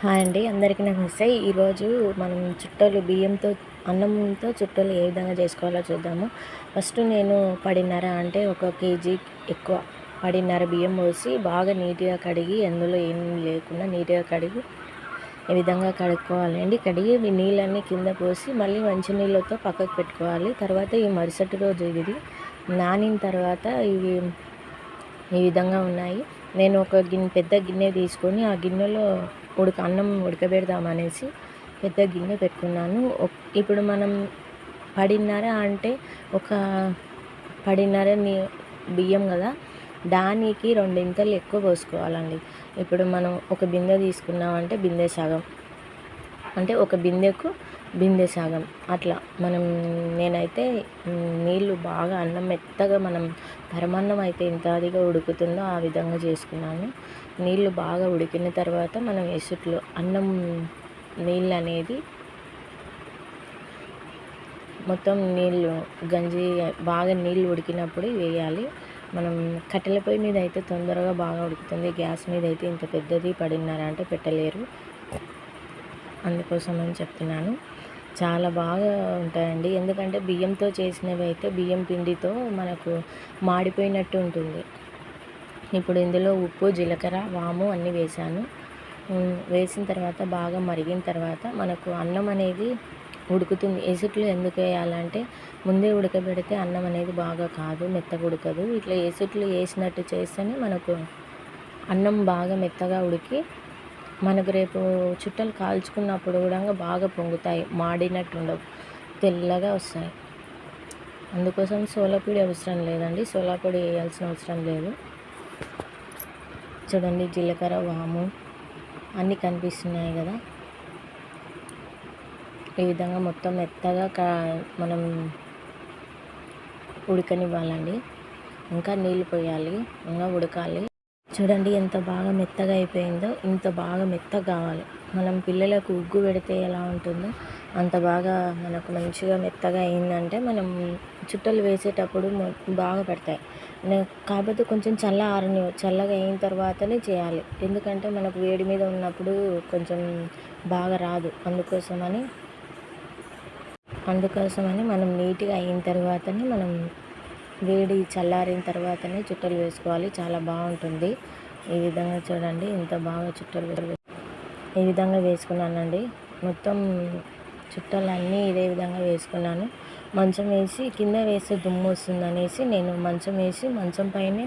Hi అండి, అందరికీ నమస్తే. ఈరోజు మనం చుట్టలు బియ్యంతో అన్నంతో చుట్టలు ఏ విధంగా చేసుకోవాలో చూద్దాము. ఫస్ట్ నేను పడిన్నర అంటే 1 కేజీ ఎక్కువ పడిన్నర బియ్యం పోసి బాగా నీట్గా కడిగి అందులో ఏం లేకుండా నీట్గా కడిగి ఈ విధంగా కడుక్కోవాలండి. కడిగి నీళ్ళన్నీ కింద పోసి మళ్ళీ మంచి నీళ్ళతో పక్కకు పెట్టుకోవాలి. తర్వాత ఈ మరుసటి రోజు ఇది నానిన తర్వాత ఇవి ఈ విధంగా ఉన్నాయి. నేను ఒక పెద్ద గిన్నె తీసుకొని ఆ గిన్నెలో అన్నం ఉడకబెడదామనేసి పెద్ద గిన్నె పెట్టుకున్నాను. ఇప్పుడు మనం పడిన్నర అంటే ఒక పడిన్నర బియ్యం కదా, దానికి రెండింతలు ఎక్కువ పోసుకోవాలండి. ఇప్పుడు మనం ఒక బిందె తీసుకున్నామంటే బిందె సగం, అంటే ఒక బిందెకు బిందె సగం అట్లా నేనైతే నీళ్ళు బాగా అన్నం మెత్తగా మనం పరమాన్నం అయితే ఎంత అదిగా ఉడుకుతుందో ఆ విధంగా చేసుకున్నాను. నీళ్ళు బాగా ఉడికిన తర్వాత మనం ఎసుట్లో అన్నం నీళ్ళు అనేది మొత్తం నీళ్ళు గంజి బాగా నీళ్ళు ఉడికినప్పుడు వేయాలి. మనం కట్టెల పొయ్యి మీద అయితే తొందరగా బాగా ఉడుకుతుంది, గ్యాస్ మీద అయితే ఇంత పెద్దది పడిన్నర అంటే పెట్టలేరు. అందుకోసం అని చెప్తున్నాను. చాలా బాగా ఉంటాయండి, ఎందుకంటే బియ్యంతో చేసినవి అయితే బియ్యం పిండితో మనకు మాడిపోయినట్టు ఉంటుంది. ఇప్పుడు ఇందులో ఉప్పు, జీలకర్ర, వాము అన్నీ వేసాను. వేసిన తర్వాత బాగా మరిగిన తర్వాత మనకు అన్నం అనేది ఉడుకుతుంది. ఎసుట్లో ఎందుకు వేయాలంటే ముందే ఉడకబెడితే అన్నం అనేది బాగా కాదు, మెత్తగా ఉడకదు. ఇట్లా ఎసుట్లు వేసినట్టు చేస్తేనే మనకు అన్నం బాగా మెత్తగా ఉడికి మనకు రేపు చుట్టలు కాల్చుకున్నప్పుడు కూడా బాగా పొంగుతాయి, మాడినట్టు ఉండవు, తెల్లగా వస్తాయి. అందుకోసం సోలాపొడి అవసరం లేదండి, సోలాపొడి వేయాల్సిన అవసరం లేదు. చూడండి, జీలకర్ర, వాము అన్నీ కనిపిస్తున్నాయి కదా. ఈ విధంగా మొత్తం మెత్తగా మనం ఉడకనివ్వాలండి. ఇంకా నీళ్ళు పోయాలి, ఇంకా ఉడకాలి. చూడండి ఎంత బాగా మెత్తగా అయిపోయిందో. ఇంత బాగా మెత్తగా కావాలి. మనం పిల్లలకు ఉగ్గు పెడితే ఎలా ఉంటుందో అంత బాగా మనకు మంచిగా మెత్తగా అయిందంటే మనం చుట్టలు వేసేటప్పుడు బాగా పడతాయి. కాకపోతే కొంచెం చల్లగా అయిన తర్వాతనే చేయాలి, ఎందుకంటే మనకు వేడి మీద ఉన్నప్పుడు కొంచెం బాగా రాదు. అందుకోసమని మనం నీట్గా అయిన తర్వాతనే మనం వేడి చల్లారిన తర్వాతనే చుట్టలు వేసుకోవాలి, చాలా బాగుంటుంది. ఈ విధంగా చూడండి ఎంత బాగా చుట్టలు ఈ విధంగా వేసుకున్నానండి. మొత్తం చుట్టలన్నీ ఇదే విధంగా వేసుకున్నాను. మంచం వేసి కింద వేస్తే దుమ్ము వస్తుంది అనేసి నేను మంచం వేసి మంచం పైనే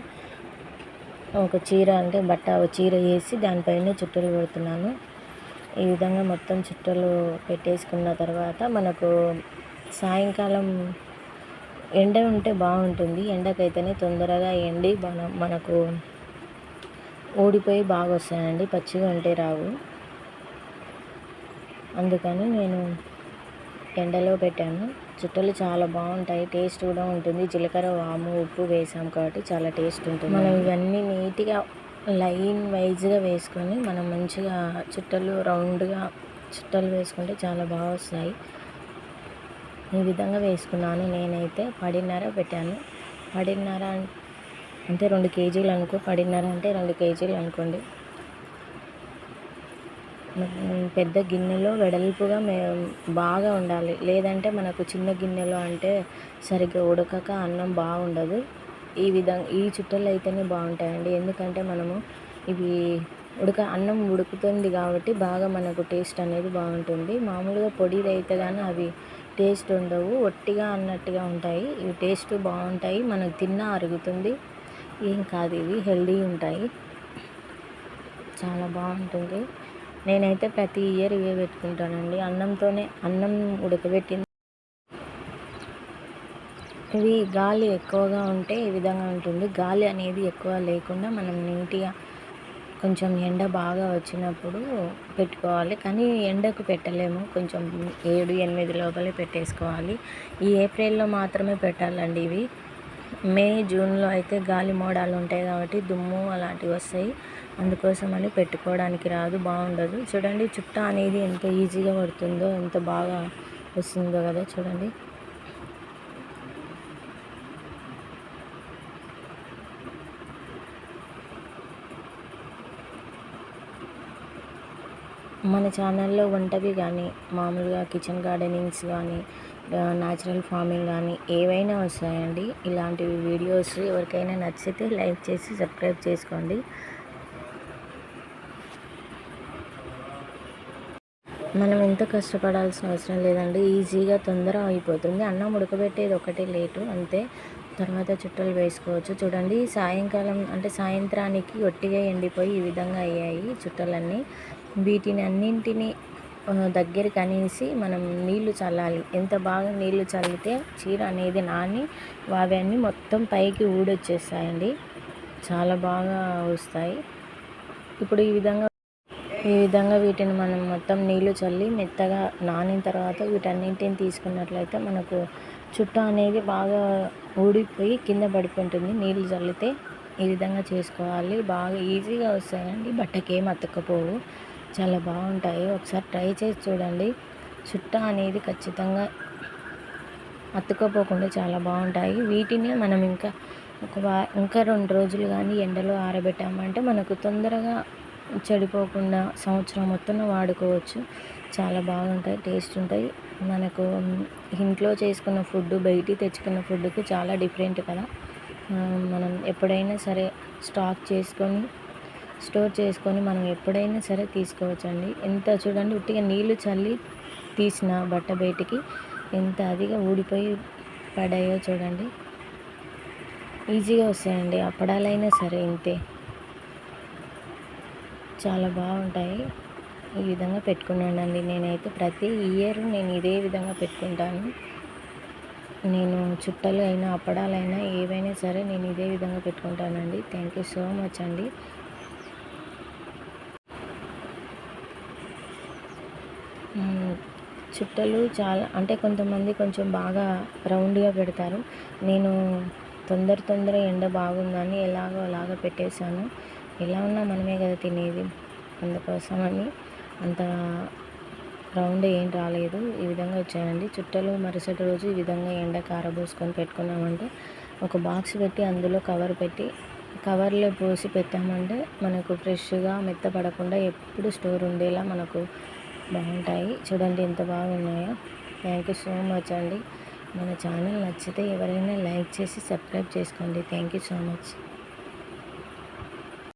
ఒక చీర అంటే బట్ట చీర వేసి దానిపైన చుట్టలు పెడుతున్నాను. ఈ విధంగా మొత్తం చుట్టలు పెట్టేసుకున్న తర్వాత మనకు సాయంకాలం ఎండ ఉంటే బాగుంటుంది. ఎండకైతేనే తొందరగా ఎండి మనకు ఊడిపోయి బాగా వస్తాయండి, పచ్చిగా ఉంటే రావు. అందుకని నేను ఎండలో పెట్టాను. చుట్టలు చాలా బాగుంటాయి, టేస్ట్ కూడా ఉంటుంది. జీలకర్ర, వాము, ఉప్పు వేసాం కాబట్టి చాలా టేస్ట్ ఉంటుంది. మనం ఇవన్నీ నీట్గా లైన్ వైజ్గా వేసుకొని మనం మంచిగా చుట్టలు రౌండ్గా చుట్టలు వేసుకుంటే చాలా బాగా వస్తాయి. ఈ విధంగా వేసుకున్నాను. నేనైతే పడిన్నర పెట్టాను. పడిన్నర అంటే 2 కేజీలు అనుకో, పడిన్నర అంటే 2 కేజీలు అనుకోండి. పెద్ద గిన్నెలో వెడల్పుగా బాగా ఉండాలి, లేదంటే మనకు చిన్న గిన్నెలో అంటే సరిగ్గా ఉడకక అన్నం బాగుండదు. ఈ చుట్టలు అయితేనే బాగుంటాయండి, ఎందుకంటే మనము ఇవి అన్నం ఉడుకుతుంది కాబట్టి బాగా మనకు టేస్ట్ అనేది బాగుంటుంది. మామూలుగా పొడిది అయితే కానీ అవి టేస్ట్ ఉండవు, ఒట్టిగా అన్నట్టుగా ఉంటాయి. ఇవి టేస్ట్ బాగుంటాయి, మనకు తిన్నా అరుగుతుంది, ఏం కాదు, ఇవి హెల్దీ ఉంటాయి, చాలా బాగుంటుంది. నేనైతే ప్రతి ఇయర్ ఇవే పెట్టుకుంటానండి. అన్నం ఉడకబెట్టింది. ఇవి గాలి ఎక్కువగా ఉంటే ఈ విధంగా ఉంటుంది. గాలి అనేది ఎక్కువ లేకుండా మనం నీట్గా కొంచెం ఎండ బాగా వచ్చినప్పుడు పెట్టుకోవాలి, కానీ ఎండకు పెట్టలేము, కొంచెం 7-8 లోపలే పెట్టేసుకోవాలి. ఈ ఏప్రిల్లో మాత్రమే పెట్టాలండి ఇవి. మే, జూన్లో అయితే గాలి మోడాలు ఉంటాయి కాబట్టి దుమ్ము అలాంటివి వస్తాయి, అందుకోసమని పెట్టుకోవడానికి రాదు, బాగుండదు. చూడండి చుట్ట అనేది ఎంత ఈజీగా పడుతుందో, ఎంత బాగా వస్తుందో కదా. చూడండి మన ఛానల్లో వంటవి కానీ మామూలుగా కిచెన్ గార్డెనింగ్స్ కానీ న్యాచురల్ ఫార్మింగ్ కానీ ఏవైనా వస్తాయండి. ఇలాంటి వీడియోస్ ఎవరికైనా నచ్చితే లైక్ చేసి సబ్స్క్రైబ్ చేసుకోండి. మనం ఎంత కష్టపడాల్సిన అవసరం లేదండి. ఈజీగా తొందర అయిపోతుంది. అన్నం ఉడకబెట్టేది ఒకటే లేటు అంతే. తర్వాత చుట్టలు వేసుకోవచ్చు. చూడండి సాయంకాలం అంటే సాయంత్రానికి ఒట్టిగా ఎండిపోయి ఈ విధంగా అయ్యాయి చుట్టలన్నీ. వీటిని అన్నింటినీ దగ్గరికి అనేసి మనం నీళ్లు చల్లాలి. ఎంత బాగా నీళ్లు చల్లితే చీర అనేది నాని అవన్నీ మొత్తం పైకి ఊడొచ్చేస్తాయండి. చాలా బాగా వస్తాయి. ఇప్పుడు ఈ విధంగా వీటిని మనం మొత్తం నీళ్లు చల్లి మెత్తగా నానిన తర్వాత వీటన్నింటిని తీసుకున్నట్లయితే మనకు చుట్ట అనేది బాగా ఊడిపోయి కింద పడిపోతుంది. నీళ్ళు చల్లితే ఈ విధంగా చేసుకోవాలి. బాగా ఈజీగా వస్తాయండి. బట్టకి ఏం అతుక్కపోవు. చాలా బాగుంటాయి. ఒకసారి ట్రై చేసి చూడండి. చుట్ట అనేది ఖచ్చితంగా అతుక్కపోకుండా చాలా బాగుంటాయి. వీటిని మనం ఇంకా ఇంకా 2 రోజులు కానీ ఎండలో ఆరబెట్టామంటే మనకు తొందరగా చెడిపోకుండా సంవత్సరం మొత్తం వాడుకోవచ్చు. చాలా బాగుంటాయి, టేస్ట్ ఉంటాయి. మనకు ఇంట్లో చేసుకున్న ఫుడ్ బయట తెచ్చుకున్న ఫుడ్కి చాలా డిఫరెంట్ కదా. మనం ఎప్పుడైనా సరే స్టోర్ చేసుకొని మనం ఎప్పుడైనా సరే తీసుకోవచ్చండి. ఎంత చూడండి ఉట్టిగా నీళ్లు చల్లి తీసిన బట్ట బయటికి ఎంత అదిగా ఊడిపోయి పడాయో చూడండి. ఈజీగా వస్తాయండి. అప్పడాలైనా సరే ఇంతే, చాలా బాగుంటాయి. ఈ విధంగా పెట్టుకున్నానండి. నేనైతే ప్రతి ఇయర్ నేను ఇదే విధంగా పెట్టుకుంటాను. నేను చుట్టలు అయినా అప్పడాలైనా ఏవైనా సరే నేను ఇదే విధంగా పెట్టుకుంటానండి. థ్యాంక్ యూ సో మచ్ అండి. చుట్టలు చాలా అంటే కొంతమంది కొంచెం బాగా రౌండ్గా పెడతారు. నేను తొందర ఎండ బాగుందని ఎలాగో అలాగ పెట్టేశాను. ఎలా ఉన్నా మనమే కదా తినేది, అందుకోసమని అంత రౌండ్ ఏం రాలేదు. ఈ విధంగా వచ్చాయండి చుట్టలు. మరుసటి రోజు ఈ విధంగా ఎండ కారబోసుకొని పెట్టుకున్నామంటే ఒక బాక్స్ పెట్టి అందులో కవర్లో పోసి పెట్టామంటే మనకు ఫ్రెష్గా మెత్తపడకుండా ఎప్పుడు స్టోర్ ఉండేలా మనకు బాగుంటాయి. చూడండి ఎంత బాగున్నాయో. థ్యాంక్ యూ సో మచ్ అండి. మన ఛానల్ నచ్చితే ఎవరైనా లైక్ చేసి సబ్స్క్రైబ్ చేసుకోండి. Thank you so much.